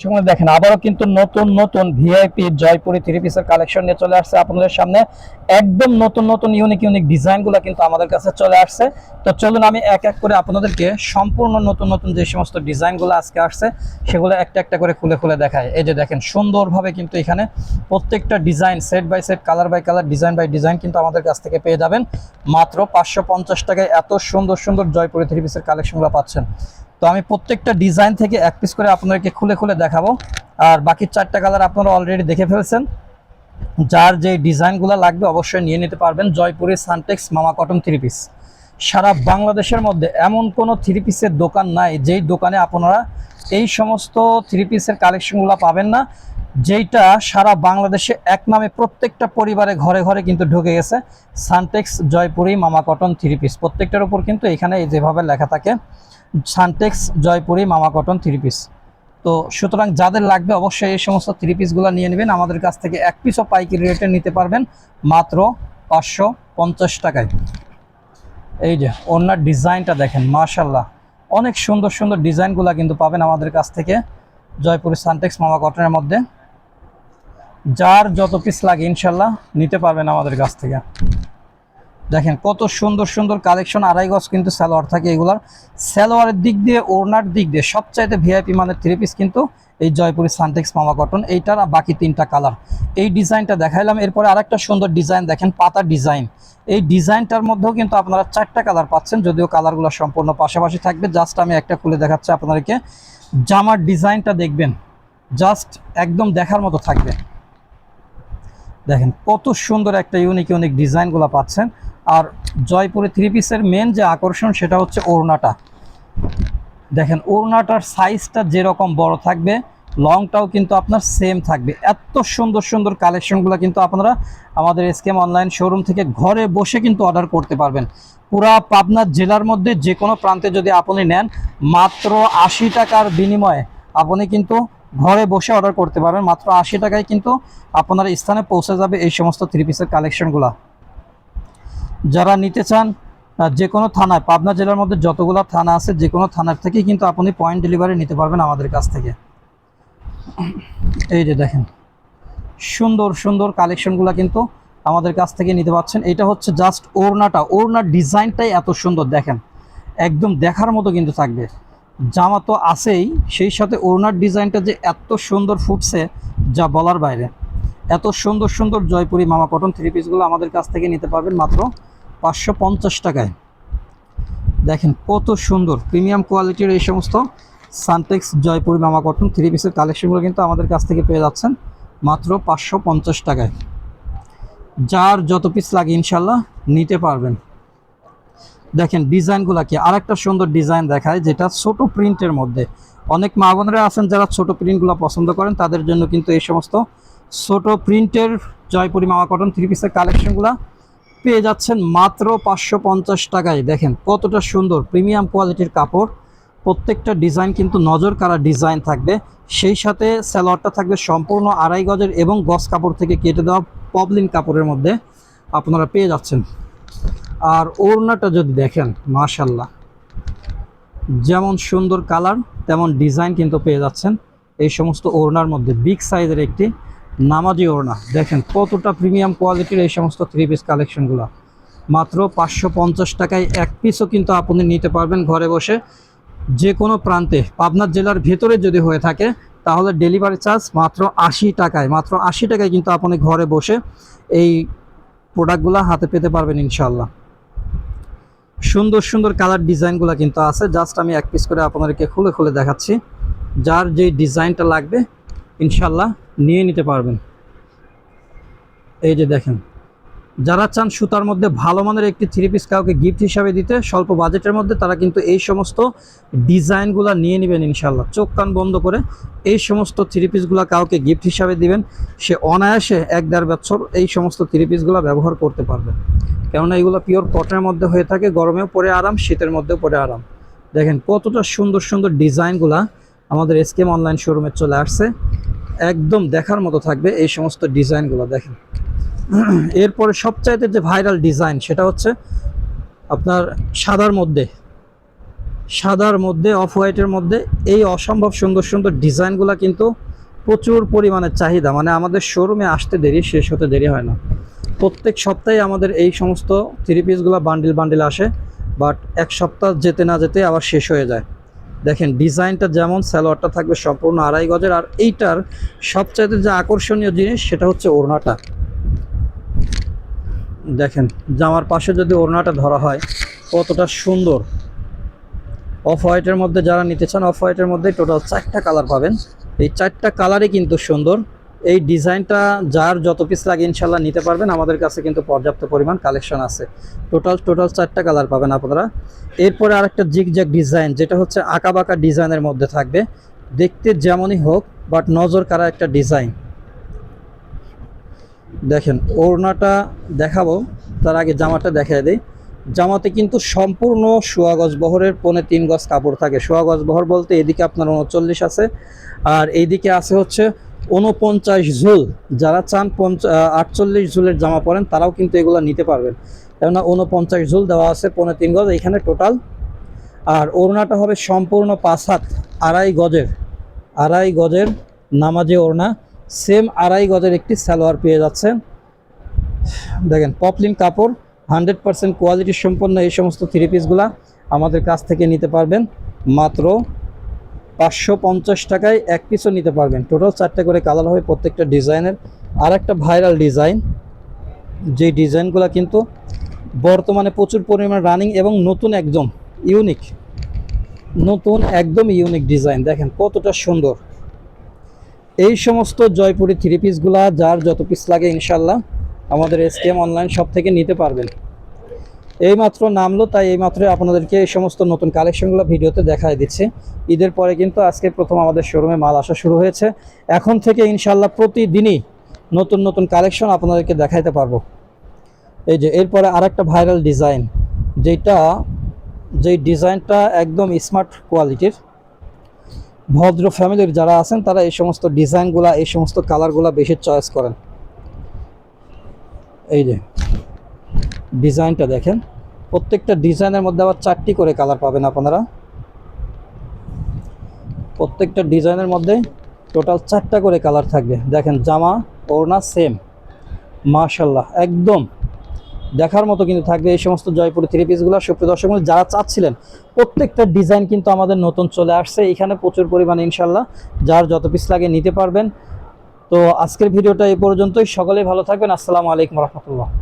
সময় দেখেন আবারও কিন্তু নতুন নতুন ভিআইপি জয়পুরি থ্রি পিসের কালেকশন নিয়ে চলে আসছে আপনাদের সামনে। একদম নতুন নতুন ইউনিক ইউনিক ডিজাইনগুলো কিন্তু আমাদের কাছে চলে আসছে। তো চলুন আমি এক এক করে আপনাদেরকে সম্পূর্ণ নতুন নতুন যে সমস্ত ডিজাইনগুলো আজকে আসছে সেগুলো একটা একটা করে খুলে খুলে দেখায়। এই যে দেখেন সুন্দরভাবে কিন্তু এখানে প্রত্যেকটা design set by set, colour by colour, design by design কিন্তু আমাদের কাছ থেকে পেয়ে যাবেন মাত্র 550 টাকায়। এত সুন্দর সুন্দর জয়পুরি থ্রি পিসের কালেকশনগুলো পাচ্ছেন। তো আমি প্রত্যেকটা ডিজাইন থেকে এক পিস করে আপনাদেরকে খুলে খুলে দেখাবো। আর বাকি 4টা কালার আপনারা অলরেডি দেখে ফেলছেন। যার যে ডিজাইনগুলো লাগবে অবশ্যই নিয়ে নিতে পারবেন। জয়পুরি সানটেক্স মামা কটন থ্রি পিস, সারা বাংলাদেশের মধ্যে এমন কোনো থ্রি পিসের দোকান নাই যেই দোকানে আপনারা এই সমস্ত থ্রি পিসের কালেকশনগুলো পাবেন না। যেইটা সারা বাংলাদেশে এক নামে প্রত্যেকটা পরিবারে ঘরে ঘরে কিন্তু ঢুকে গেছে সানটেক্স জয়পুরি মামা কটন থ্রি পিস। প্রত্যেকটার উপর কিন্তু এখানে যেভাবে লেখা থাকে সানটেক্স জয়পুরি মামা কটন থ্রি পিস। তো সুতরাং যাদের লাগবে অবশ্যই এই সমস্ত থ্রি পিসগুলো নিয়ে নেবেন। আমাদের কাছ থেকে এক পিসও পাইকারি রেটে নিতে পারবেন মাত্র 550 টাকায়। এই যে ওনার ডিজাইনটা দেখেন, মাশাল্লাহ অনেক সুন্দর সুন্দর ডিজাইনগুলো কিন্তু পাবেন আমাদের কাছ থেকে জয়পুরি সানটেক্স মামা কটনের মধ্যে। যার যত পিস লাগে ইনশাল্লাহ নিতে পারবেন আমাদের কাছ থেকে। দেখেন কত সুন্দর সুন্দর কালেকশন। আড়াই গজ কিন্তু সালোয়ার থাকে এগুলার। সালোয়ারের দিক দিয়ে ওড়নার দিক দিয়ে সবচাইতে ভিআইপি মানের থ্রি পিস কিন্তু এই জয়পুরি সানটেক্স মামা কটন। এইটার বাকি 3টা কালার। এই ডিজাইনটা দেখাইলাম, এরপরে আরেকটা সুন্দর ডিজাইন দেখেন, পাতা ডিজাইন। এই ডিজাইনটার মধ্যেও কিন্তু আপনারা 4টা কালার পাচ্ছেন, যদিও কালারগুলো সম্পূর্ণ পাশাপাশি থাকবে। জাস্ট আমি একটা খুলে দেখাচ্ছি আপনাদেরকে। জামার ডিজাইনটা দেখবেন, জাস্ট একদম দেখার মতো থাকবে। দেখেন কত সুন্দর একটা ইউনিক ইউনিক ডিজাইনগুলো পাচ্ছেন। আর জয়পুরি থ্রি পিসের মেন যে আকর্ষণ সেটা হচ্ছে ওড়নাটা। দেখেন ওড়নাটার সাইজটা যেরকম বড় থাকবে লংটাও কিন্তু আপনার সেম থাকবে। এত সুন্দর সুন্দর কালেকশনগুলো কিন্তু আপনারা আমাদের এসকেএম অনলাইন শোরুম থেকে ঘরে বসে কিন্তু অর্ডার করতে পারবেন। পুরা পাবনা জেলার মধ্যে যে কোনো প্রান্তে যদি আপনি নেন মাত্র 80 টাকার বিনিময়ে আপনি কিন্তু ঘরে বসে অর্ডার করতে পারবেন। মাত্র 80 টাকায় কিন্তু আপনার স্থানে পৌঁছে যাবে এই সমস্ত থ্রি পিসের কালেকশনগুলো। যারা নিতে চান যে কোনো থানায়, পাবনা জেলার মধ্যে যতগুলো থানা আছে যে কোনো থানার থেকে কিন্তু আপনি পয়েন্ট ডেলিভারি নিতে পারবেন আমাদের কাছ থেকে। এই যে দেখেন সুন্দর সুন্দর কালেকশনগুলো কিন্তু আমাদের কাছ থেকে নিতে পারছেন। এটা হচ্ছে জাস্ট ওড়নাটা, ওড়নার ডিজাইনটাই এত সুন্দর দেখেন, একদম দেখার মতো কিন্তু থাকবে। জামা তো আছেই, সেই সাথে ওড়নার ডিজাইনটা যে এত সুন্দর ফুটছে যা বলার বাইরে। এত সুন্দর সুন্দর জয়পুরি মামা কটন থ্রি পিসগুলো আমাদের কাছ থেকে নিতে পারবেন মাত্র 550 টাকায়। দেখেন কত সুন্দর প্রিমিয়াম কোয়ালিটির এই সমস্ত সানটেক্স জয়পুরি মামা কটন থ্রি পিসের কালেকশনগুলো কিন্তু আমাদের কাছ থেকে পেয়ে যাচ্ছেন মাত্র 550 টাকায়। যার যত পিস লাগে ইনশাল্লাহ নিতে পারবেন। দেখেন ডিজাইনগুলো কি, আরেকটা সুন্দর ডিজাইন দেখায় যেটা ছোট প্রিন্টের মধ্যে। অনেক মা বোনেরা আছেন যারা ছোট প্রিন্টগুলো পছন্দ করেন, তাদের জন্য কিন্তু এই সমস্ত ছোট প্রিন্টের জয়পুরি মামা কটন থ্রি পিসের কালেকশনগুলো পেয়ে যাচ্ছেন মাত্র 550 টাকায়। দেখেন কতটা সুন্দর প্রিমিয়াম কোয়ালিটির কাপড়। প্রত্যেকটা ডিজাইন কিন্তু নজর কাড়া ডিজাইন থাকবে। সেই সাথে সালোয়ারটা থাকবে সম্পূর্ণ আড়াই গজের এবং গজ কাপড় থেকে কেটে দেওয়া পবলিন কাপড়ের মধ্যে আপনারা পেয়ে যাচ্ছেন। আর ওড়নাটা যদি দেখেন মাশাল্লাহ, যেমন সুন্দর কালার তেমন ডিজাইন কিন্তু পেয়ে যাচ্ছেন এই সমস্ত ওড়নার মধ্যে। বিগ সাইজের একটি নামাজি ওড়না। দেখেন কতটা প্রিমিয়াম কোয়ালিটির এই সমস্ত থ্রি পিস কালেকশনগুলো মাত্র 550 টাকায়। এক পিসও কিন্তু আপনি নিতে পারবেন ঘরে বসে যে কোনো প্রান্তে। পাবনা জেলার ভেতরে যদি হয়ে থাকে তাহলে ডেলিভারি চার্জ মাত্র 80 টাকায়। মাত্র 80 টাকায় কিন্তু আপনি ঘরে বসে এই প্রোডাক্টগুলো হাতে পেতে পারবেন ইনশাল্লাহ। সুন্দর সুন্দর কালার ডিজাইনগুলো কিন্তু আছে। জাস্ট আমি এক পিস করে আপনাদেরকে খুলে খুলে দেখাচ্ছি। যার যেই ডিজাইনটা লাগবে ইনশাল্লাহ নিয়ে নিতে পারবেন। এই যে দেখেন, যারা চান সুতার মধ্যে ভালো মানের একটি থ্রি পিস কাউকে গিফট হিসাবে দিতে স্বল্প বাজেটের মধ্যে, তারা কিন্তু এই সমস্ত ডিজাইনগুলো নিয়ে নেবেন ইনশাল্লাহ। চোখ কান বন্ধ করে এই সমস্ত থ্রি পিসগুলো কাউকে গিফট হিসাবে দিবেন, সে অনায়াসে 1-1.5 বছর এই সমস্ত থ্রি পিসগুলো ব্যবহার করতে পারবে। কেননা এগুলো পিওর কটনের মধ্যে হয়ে থাকে, গরমেও পরে আরাম, শীতের মধ্যেও পরে আরাম। দেখেন কতটা সুন্দর সুন্দর ডিজাইনগুলো আমাদের এসকেএম অনলাইন শোরুমে চলে আসছে। একদম দেখার মতো থাকবে এই সমস্ত ডিজাইনগুলো। দেখেন এরপরে সবচাইতে যে ভাইরাল ডিজাইন সেটা হচ্ছে আপনার সাদার মধ্যে সাদার মধ্যে, অফ হোয়াইটের মধ্যে এই অসম্ভব সুন্দর সুন্দর ডিজাইনগুলো কিন্তু প্রচুর পরিমাণে চাহিদা, মানে আমাদের শোরুমে আসতে দেরি, শেষ হতে দেরি হয় না। প্রত্যেক সপ্তাহে আমাদের এই সমস্ত থ্রি পিসগুলো বান্ডিল বান্ডিল আসে, বাট এক সপ্তাহ যেতে না যেতে আবার শেষ হয়ে যায়। দেখেন ডিজাইনটা যেমন, সালোয়ারটা থাকবে সম্পূর্ণ আড়াই গজের, আর এইটার সবচাইতে যে আকর্ষণীয় জিনিস সেটা হচ্ছে ওড়নাটা। দেখেন জামার পাশে যদি ওড়নাটা ধরা হয় কতটা সুন্দর। অফ হোয়াইটের মধ্যে যারা নিতে চান, অফ হোয়াইটের মধ্যে টোটাল 4টা কালার পাবেন। এই 4টা কালারই কিন্তু সুন্দর। এই ডিজাইনটা যার যত পিস লাগে ইনশাল্লাহ নিতে পারবেন, আমাদের কাছে কিন্তু পর্যাপ্ত পরিমাণ কালেকশন আছে। টোটাল 4টা কালার পাবেন আপনারা। এরপরে আরেকটা জিগজ্যাগ ডিজাইন, যেটা হচ্ছে আঁকাবাঁকা ডিজাইনের মধ্যে থাকবে, দেখতে যেমনই হোক বাট নজর কাড়া একটা ডিজাইন। দেখেন ওড়নাটা দেখাবো, তার আগে জামাটা দেখায় দেই। জামাতে কিন্তু সম্পূর্ণ সোয়া গজ বহরের 3.25 গজ কাপড় থাকে। সোয়া গজ বহর বলতে এদিকে আপনার 39 আছে, আর এইদিকে আছে হচ্ছে 49 ঝুল। যারা চান 48 ঝুলের জামা পরেন তারাও কিন্তু এগুলো নিতে পারবেন, কেননা 49 ঝুল দেওয়া আছে 3.25 গজ এখানে টোটাল। আর ওড়নাটা হবে সম্পূর্ণ 5 হাত, আড়াই গজের নামাজি ওড়না। সেম আড়াই গজের একটি সালোয়ার পেয়ে যাচ্ছেন। দেখেন পপলিন কাপড়, 100% কোয়ালিটি সম্পন্ন এই সমস্ত থ্রি পিসগুলা আমাদের কাছ থেকে নিতে পারবেন মাত্র 550 টাকায়। এক পিসও নিতে পারবেন। টোটাল 4টা করে কালার হবে প্রত্যেকটা ডিজাইনের। আর একটা ভাইরাল ডিজাইন, যে ডিজাইনগুলো কিন্তু বর্তমানে প্রচুর পরিমাণ রানিং এবং নতুন একদম ইউনিক ডিজাইন। দেখেন কতটা সুন্দর। এই সমস্ত জয়পুরি থ্রি পিসগুলা যার যত পিস লাগে ইনশাল্লাহ আমাদের এসকেএম অনলাইন শপ থেকে নিতে পারবেন। এইমাত্র নামলো, তাই এইমাত্রই আপনাদেরকে এই সমস্ত নতুন কালেকশনগুলো ভিডিওতে দেখাই দিচ্ছি। ঈদের পরে কিন্তু আজকে প্রথম আমাদের শোরুমে মাল আসা শুরু হয়েছে। এখন থেকে ইনশাল্লাহ প্রতিদিনই নতুন নতুন কালেকশন আপনাদেরকে দেখাইতে পারবো। এই যে এরপরে আরেকটা ভাইরাল ডিজাইন, যেই ডিজাইনটা একদম স্মার্ট কোয়ালিটির। ভদ্র ফ্যামিলির যারা আছেন তারা এই সমস্ত ডিজাইনগুলা, এই সমস্ত কালারগুলা বেশি চয়েস করেন। এই যে ডিজাইনটা দেখেন, প্রত্যেকটা ডিজাইনের মধ্যে আবার 4টি করে কালার পাবেন আপনারা। প্রত্যেকটা ডিজাইনের মধ্যে টোটাল 4টা করে কালার থাকবে। দেখেন জামা ওড়না সেম, মাশাল্লাহ একদম দেখার মতো কিন্তু থাকবে এই সমস্ত জয়পুরি থ্রি পিসগুলো। সুপ্রিয় দর্শক যারা চাচ্ছিলেন, প্রত্যেকটা ডিজাইন কিন্তু আমাদের নতুন চলে আসছে এখানে প্রচুর পরিমাণে। ইনশাল্লাহ যার যত পিস লাগে নিতে পারবেন। তো আজকের ভিডিওটা এই পর্যন্তই। সকলেই ভালো থাকবেন। আসসালামু আলাইকুম রহমতুল্লাহ।